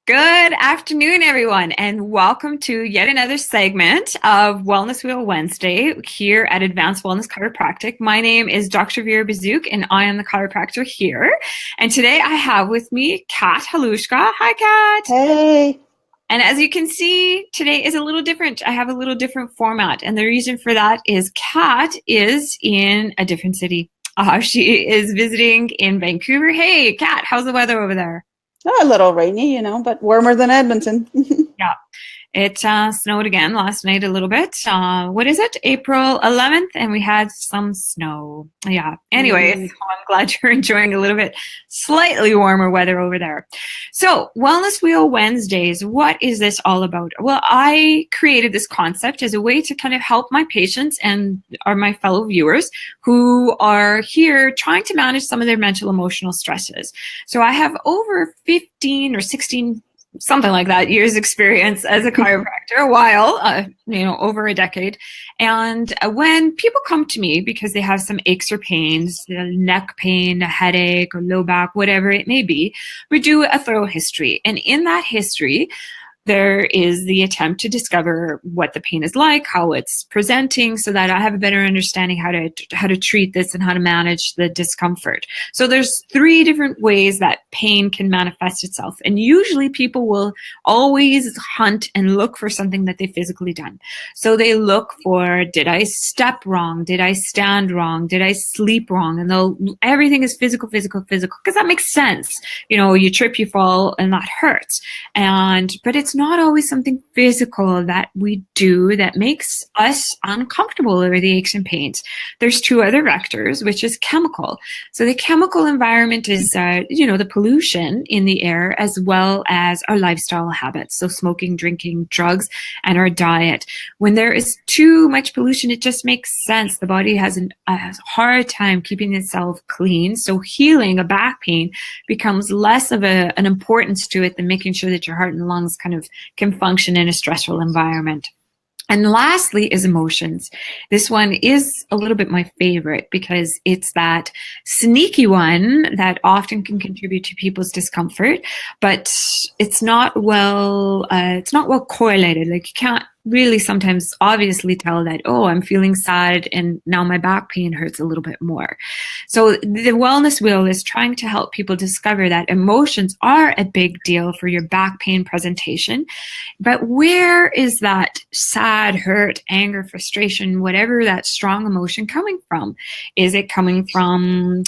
Good afternoon, everyone, and welcome to yet another segment of Wellness Wheel Wednesday here at Advanced Wellness Chiropractic. My name is Dr. Vera Bazook, and I am the chiropractor here. And today I have with me Kat Halushka. Hi, Kat. Hey. And as you can see, today is a little different. I have a little different format, and the reason for that is Kat is in a different city. She is visiting in Vancouver. Hey, Kat, how's the weather over there? Oh, a little rainy, but warmer than Edmonton. Yeah. It snowed again last night a little bit. What is it? April 11th, and we had some snow. Yeah. Anyways, Mm. I'm glad you're enjoying a little bit slightly warmer weather over there. So, Wellness Wheel Wednesdays, what is this all about? Well, I created this concept as a way to kind of help my patients and are my fellow viewers who are here trying to manage some of their mental emotional stresses. So, I have over 15 or 16 something like that years experience as a chiropractor, a while, over a decade. And when people come to me because they have some aches or pains, neck pain, a headache or low back, whatever it may be, we do a thorough history. And in that history, there is the attempt to discover what the pain is like, how it's presenting, so that I have a better understanding how to treat this and how to manage the discomfort. So there's 3 different ways that pain can manifest itself. And usually people will always hunt and look for something that they physically done. So they look for, did I step wrong? Did I stand wrong? Did I sleep wrong? And everything is physical, because that makes sense. You trip, you fall, and that hurts. But it's not always something physical that we do that makes us uncomfortable over the aches and pains. There's 2 other vectors, which is chemical. So the chemical environment is, the pollution in the air, as well as our lifestyle habits. So smoking, drinking, drugs, and our diet. When there is too much pollution, it just makes sense. The body has a hard time keeping itself clean. So healing a back pain becomes less of an importance to it than making sure that your heart and lungs kind of can function in a stressful environment. And lastly is emotions. This one is a little bit my favorite because it's that sneaky one that often can contribute to people's discomfort, but it's not well correlated. Like, you can't really sometimes obviously tell that, oh, I'm feeling sad and now my back pain hurts a little bit more. So the Wellness Wheel is trying to help people discover that emotions are a big deal for your back pain presentation. But where is that sad, hurt, anger, frustration, whatever that strong emotion coming from? Is it coming from,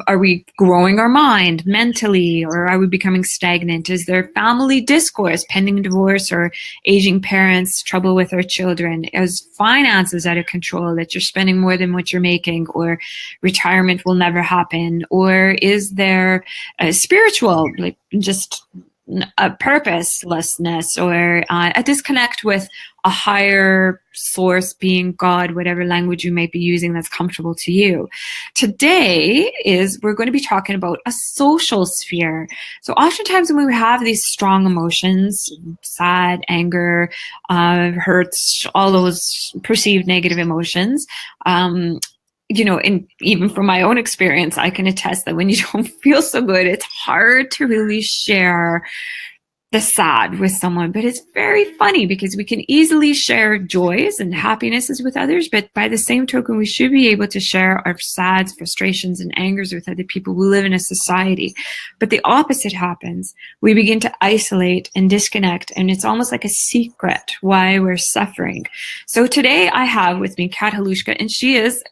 are we growing our mind mentally, or are we becoming stagnant? Is there family discourse, pending divorce, or aging parents, trouble with our children? Is finances out of control, that you're spending more than what you're making, or retirement will never happen? Or is there a spiritual, like just a purposelessness, or a disconnect with a higher source, being God, whatever language you might be using that's comfortable to you? Today we're going to be talking about a social sphere. So oftentimes when we have these strong emotions, sad, anger, hurts, all those perceived negative emotions, and even from my own experience, I can attest that when you don't feel so good, it's hard to really share the sad with someone. But it's very funny because we can easily share joys and happinesses with others. But by the same token, we should be able to share our sads, frustrations, and angers with other people. We live in a society. But the opposite happens. We begin to isolate and disconnect. And it's almost like a secret why we're suffering. So today I have with me Kat Halushka, and she is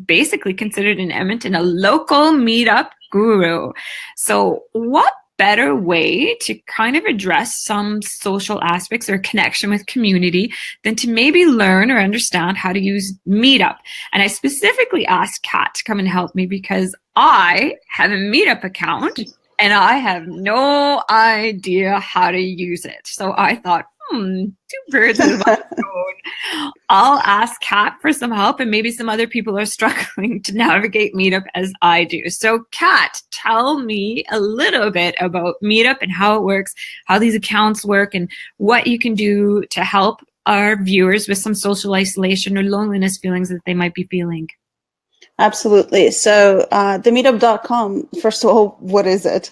basically considered in Edmonton a local meetup guru. So what better way to kind of address some social aspects or connection with community than to maybe learn or understand how to use Meetup? And I specifically asked Kat to come and help me because I have a Meetup account and I have no idea how to use it. So I thought, 2 birds with one stone. I'll ask Kat for some help, and maybe some other people are struggling to navigate Meetup as I do. So Kat, tell me a little bit about Meetup and how it works, how these accounts work, and what you can do to help our viewers with some social isolation or loneliness feelings that they might be feeling. Absolutely. So themeetup.com, first of all, what is it?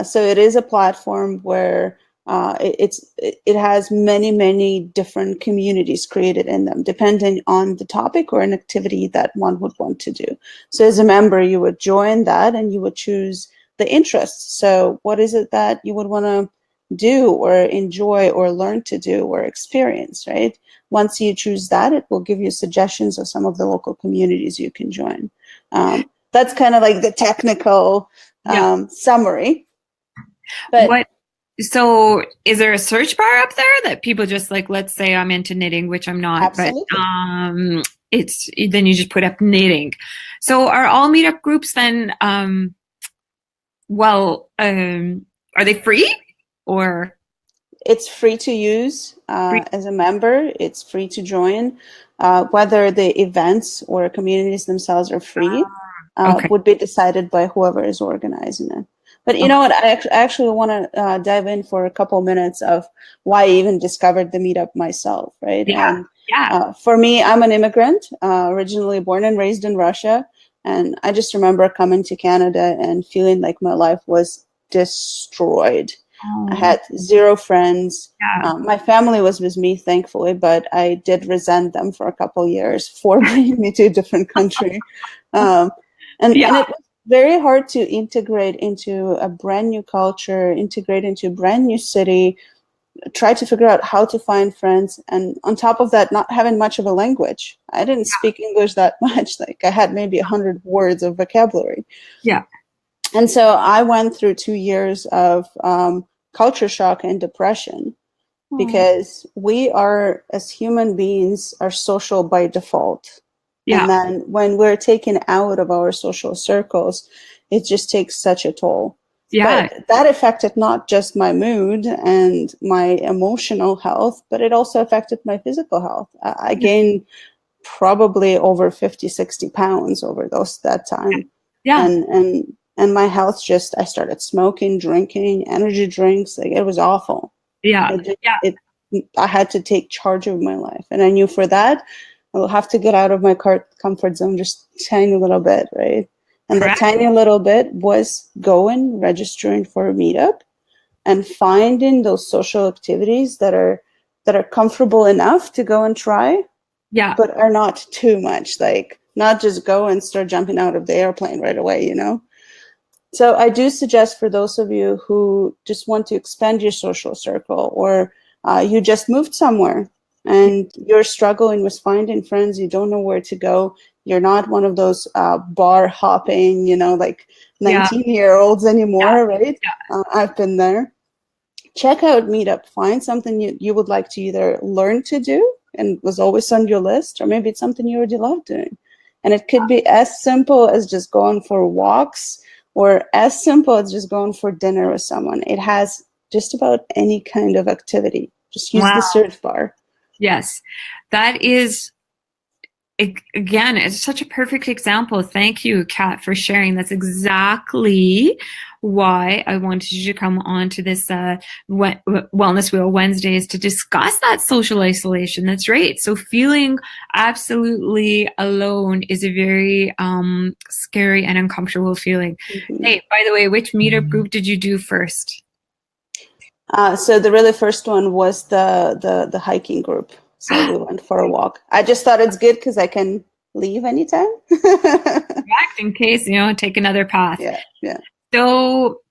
So it is a platform where it has many different communities created in them, depending on the topic or an activity that one would want to do. So as a member, you would join that and you would choose the interests. So what is it that you would want to do or enjoy or learn to do or experience, right? Once you choose that, it will give you suggestions of some of the local communities you can join. That's kind of like the technical summary. But so is there a search bar up there that people just like, let's say I'm into knitting, which I'm not, absolutely. but it's then you just put up knitting. So are all meetup groups then are they free or? It's free to use as a member. It's free to join. Whether the events or communities themselves are free would be decided by whoever is organizing it. But you know what? I actually want to dive in for a couple minutes of why I even discovered the meetup myself, right? Yeah. And for me, I'm an immigrant, originally born and raised in Russia. And I just remember coming to Canada and feeling like my life was destroyed. I had zero friends. My family was with me, thankfully, but I did resent them for a couple years for bringing me to a different country. And it was very hard to integrate into a brand new culture, integrate into a brand new city, try to figure out how to find friends. And on top of that, not having much of a language. I didn't speak English that much. Like I had maybe 100 words of vocabulary. Yeah. And so I went through 2 years of culture shock and depression because we are, as human beings, are social by default. And then when we're taken out of our social circles, it just takes such a toll. But that affected not just my mood and my emotional health, but it also affected my physical health. I gained probably over 50, 60 pounds over that time. And my health just, I started smoking, drinking, energy drinks. Like it was awful. I had to take charge of my life. And I knew for that, I will have to get out of my comfort zone just a tiny little bit, right? And the tiny little bit was going, registering for a meetup and finding those social activities that are comfortable enough to go and try, but are not too much. Like not just go and start jumping out of the airplane right away, you know? So I do suggest for those of you who just want to expand your social circle or you just moved somewhere and you're struggling with finding friends, you don't know where to go. You're not one of those bar hopping, you know, like 19-year-olds anymore, right? I've been there. Check out Meetup. Find something you would like to either learn to do and was always on your list, or maybe it's something you already love doing. And it could be as simple as just going for walks or as simple as just going for dinner with someone. It has just about any kind of activity. Just use the search bar. Yes, that is, again, it's such a perfect example. Thank you, Kat, for sharing. That's exactly why I wanted you to come on to this Wellness Wheel Wednesdays to discuss that social isolation. That's right. So feeling absolutely alone is a very scary and uncomfortable feeling. Hey, by the way, which meetup group did you do first? So the really first one was the hiking group. So we went for a walk. I just thought it's good because I can leave anytime. Correct, in case, you know, take another path. Yeah. So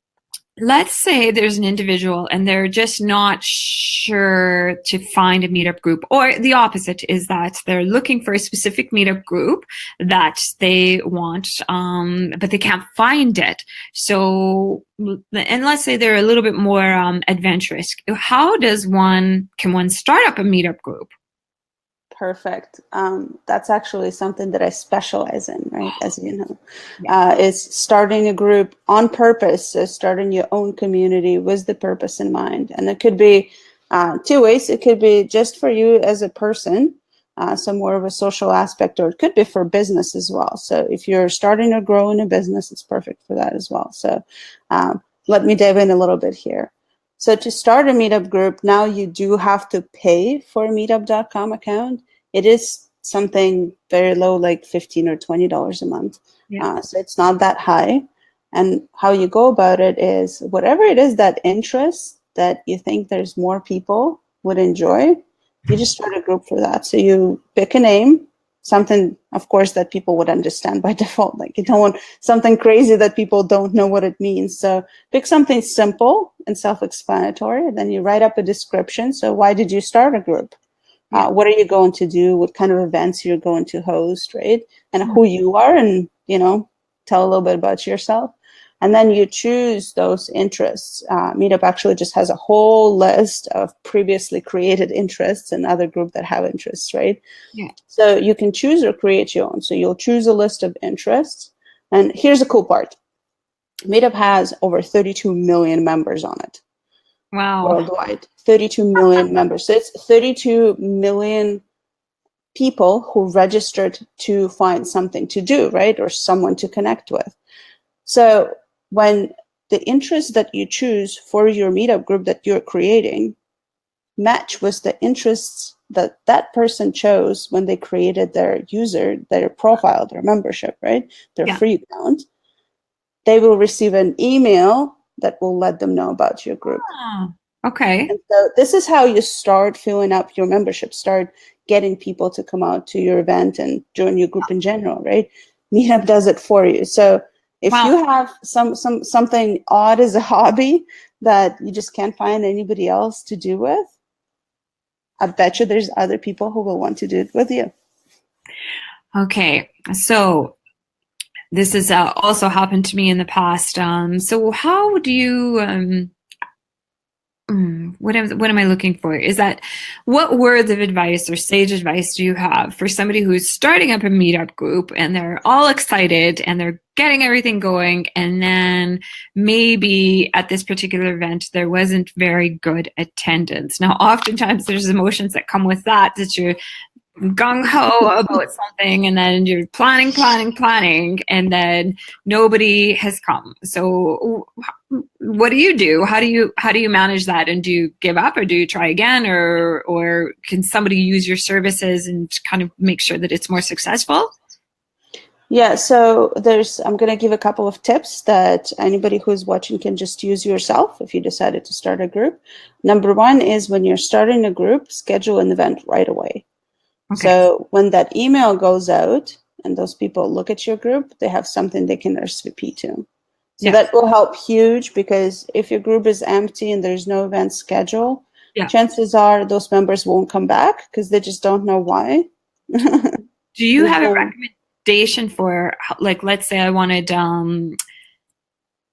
let's say there's an individual and they're just not sure to find a meetup group, or the opposite is that they're looking for a specific meetup group that they want, but they can't find it. So, and let's say they're a little bit more adventurous. How can one start up a meetup group? Perfect. That's actually something that I specialize in, right? As you know, is starting a group on purpose. So starting your own community with the purpose in mind. And it could be 2 ways. It could be just for you as a person, so more of a social aspect, or it could be for business as well. So if you're starting or growing a business, it's perfect for that as well. So let me dive in a little bit here. So to start a meetup group, now you do have to pay for a meetup.com account. It is something very low, like $15 or $20 a month. So it's not that high. And how you go about it is whatever it is that interests that you think there's more people would enjoy, you just start a group for that. So you pick a name, something, of course, that people would understand by default. Like you don't want something crazy that people don't know what it means. So pick something simple and self-explanatory, and then you write up a description. So why did you start a group? What are you going to do? What kind of events you're going to host, right? And who you are, and, you know, tell a little bit about yourself. And then you choose those interests. Meetup actually just has a whole list of previously created interests and other groups that have interests, right? Yeah. So you can choose or create your own. So you'll choose a list of interests. And here's the cool part. Meetup has over 32 million members on it. Wow. Worldwide. 32 million members. So it's 32 million people who registered to find something to do, right? Or someone to connect with. So when the interests that you choose for your meetup group that you're creating match with the interests that that person chose when they created their user, their profile, their membership, right? Their free account, they will receive an email that will let them know about your group. Okay. And so this is how you start filling up your membership, start getting people to come out to your event and join your group in general, right? Meetup does it for you. So if you have something odd as a hobby that you just can't find anybody else to do with, I bet you there's other people who will want to do it with you. Okay. So this has also happened to me in the past. So how do you, what am I looking for? Is that what words of advice or sage advice do you have for somebody who's starting up a meetup group and they're all excited and they're getting everything going, and then maybe at this particular event there wasn't very good attendance? Now, oftentimes there's emotions that come with that you're gung-ho about something, and then you're planning, and then nobody has come. So what do you do? How do you manage that? And do you give up, or do you try again, or can somebody use your services and kind of make sure that it's more successful? Yeah, so I'm going to give a couple of tips that anybody who's watching can just use yourself if you decided to start a group. Number one is, when you're starting a group, schedule an event right away. Okay. So when that email goes out and those people look at your group, they have something they can RSVP to. So that will help huge, because if your group is empty and there's no event schedule, chances are those members won't come back because they just don't know why. Do you have a recommendation for, like, let's say I wanted,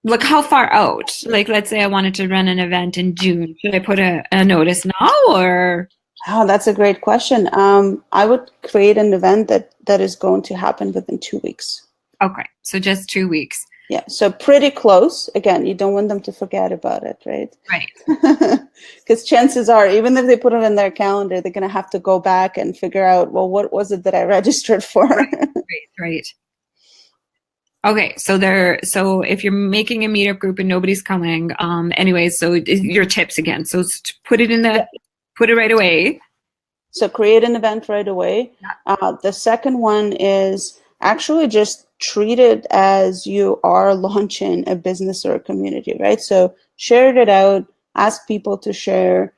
like, how far out? Like, let's say I wanted to run an event in June. Should I put a notice now, or? Oh, that's a great question. I would create an event that is going to happen within 2 weeks. Okay, so just 2 weeks. Yeah, so pretty close. Again, you don't want them to forget about it, right? Right. Because chances are, even if they put it in their calendar, they're going to have to go back and figure out, well, what was it that I registered for? Right. Okay, so if you're making a meetup group and nobody's coming, anyways, so your tips again. So put it in put it right away. So create an event right away. The second one is actually just treat it as you are launching a business or a community, right? So share it out, ask people to share.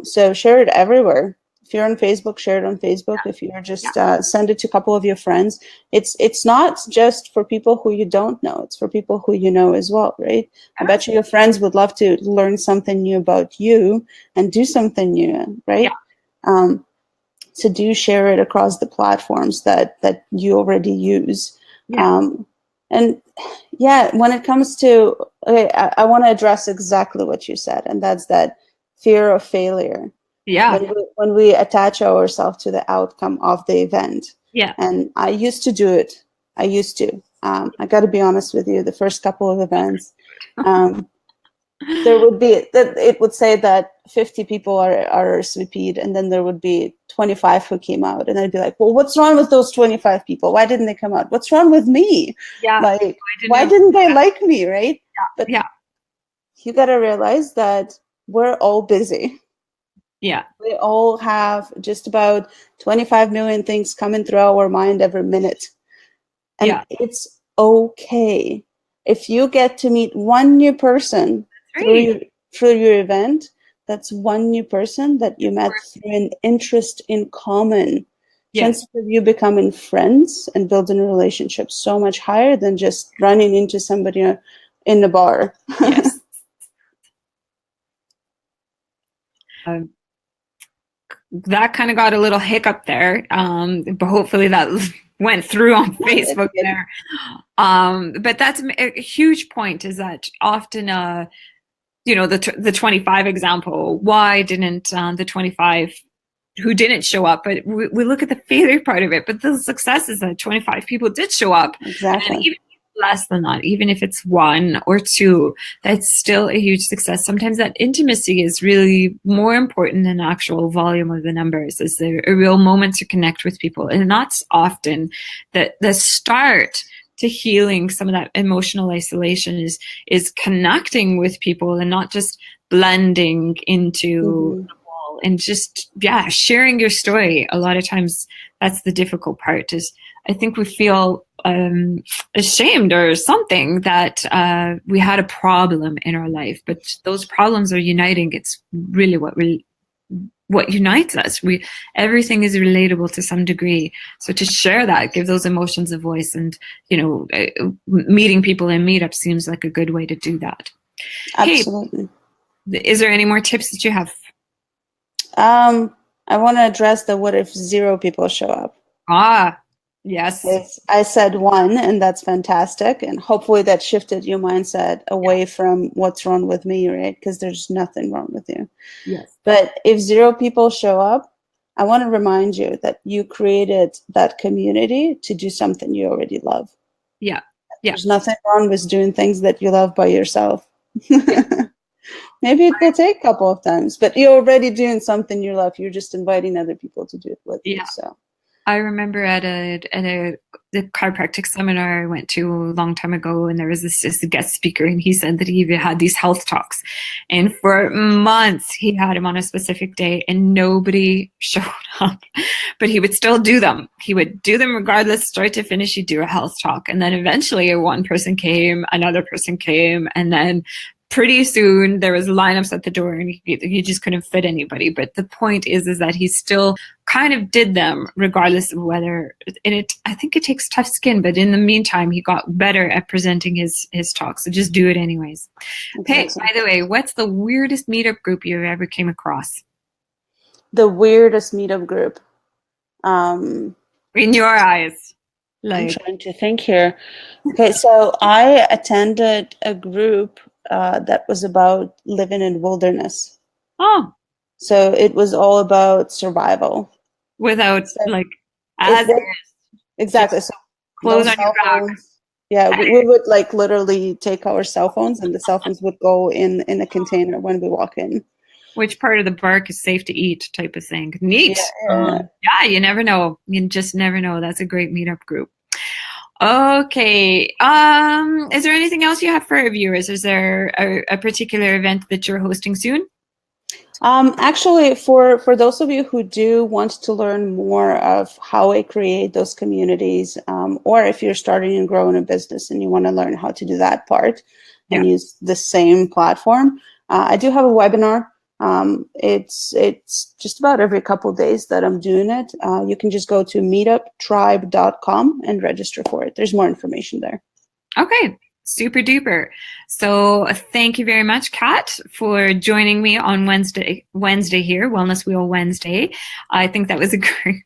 So share it everywhere. If you're on Facebook, share it on Facebook. If you're just send it to a couple of your friends. It's not just for people who you don't know. It's for people who you know as well, right? I bet you your friends would love to learn something new about you and do something new, right? So do share it across the platforms that you already use. And when it comes to, I want to address exactly what you said, and that's that fear of failure. When we attach ourselves to the outcome of the event. And I used to do it. I got to be honest with you, the first couple of events, there would be that it would say that 50 people are RSVP'd, and then there would be 25 who came out, and I'd be like, well, what's wrong with those 25 people? Why didn't they come out? What's wrong with me? Like, why didn't they like me, right? But you got to realize that we're all busy. We all have just about 25 million things coming through our mind every minute. And it's okay. If you get to meet one new person through your event, that's one new person that you met through an interest in common. Yes. Chances of you becoming friends and building a relationship so much higher than just running into somebody in the bar. Yes. That kind of got a little hiccup there, but hopefully that went through on Facebook there. But that's a huge point, is that often, the 25 example, why didn't the 25 who didn't show up? But we look at the failure part of it, but the success is that 25 people did show up. Exactly. And even less than that, even if it's one or two, that's still a huge success. Sometimes that intimacy is really more important than the actual volume of the numbers. Is there a real moment to connect with people? And that's often the start to healing some of that emotional isolation, is connecting with people and not just blending into the wall, and just sharing your story. A lot of times that's the difficult part, is I think we feel ashamed or something that we had a problem in our life, but those problems are uniting. It's really what unites us. Everything is relatable to some degree. So to share that, give those emotions a voice, and meeting people in Meetup seems like a good way to do that. Absolutely. Hey, is there any more tips that you have? I want to address the what if 0 people show up. Yes. I said 1, and that's fantastic. And hopefully that shifted your mindset away from what's wrong with me, right? Because there's nothing wrong with you. Yes. But if 0 people show up, I want to remind you that you created that community to do something you already love. Yeah. There's nothing wrong with doing things that you love by yourself. Maybe it will take a couple of times, but you're already doing something you love. You're just inviting other people to do it with you. So I remember at the chiropractic seminar I went to a long time ago, and there was this guest speaker, and he said that he even had these health talks, and for months he had them on a specific day, and nobody showed up, but he would still do them. He would do them regardless, start to finish. He'd do a health talk, and then eventually one person came, another person came, and then pretty soon there was lineups at the door, and he just couldn't fit anybody. But the point is that he still kind of did them regardless of whether, and I think it takes tough skin, but in the meantime he got better at presenting his talk. So just do it anyways. Hey, by the way, what's the weirdest meetup group you ever came across? The weirdest meetup group, in your eyes? I'm trying to think here. Okay, so I attended a group that was about living in wilderness. Oh. So it was all about survival. Without exactly. So clothes on your back. Yeah, we would literally take our cell phones, and the cell phones would go in a container when we walk in. Which part of the bark is safe to eat, type of thing. Neat. Yeah, you never know. You just never know. That's a great meetup group. Okay. Is there anything else you have for our viewers? Is there a particular event that you're hosting soon? Actually, for those of you who do want to learn more of how I create those communities, or if you're starting and growing a business and you want to learn how to do that part and use the same platform, I do have a webinar. It's just about every couple of days that I'm doing it. You can just go to meetuptribe.com and register for it. There's more information there. Okay. Super duper. So thank you very much, Kat, for joining me on Wednesday here, Wellness Wheel Wednesday. I think that was a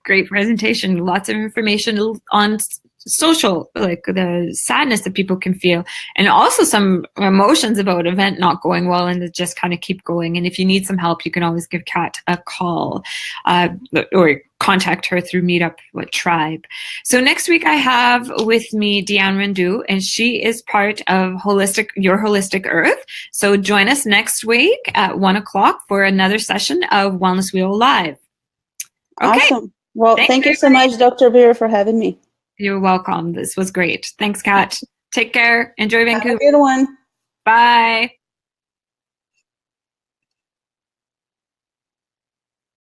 great presentation. Lots of information on social, like the sadness that people can feel, and also some emotions about an event not going well, and to just kind of keep going. And if you need some help, you can always give Kat a call or contact her through Meetup Tribe. So next week I have with me Deanne Rendu, and she is part of Your Holistic Earth. So join us next week at 1:00 for another session of Wellness Wheel Live. Okay. Awesome. Well, thank you so much, Dr. Vera, for having me. You're welcome. This was great. Thanks, Kat. Take care. Enjoy Vancouver. Have a good one. Bye.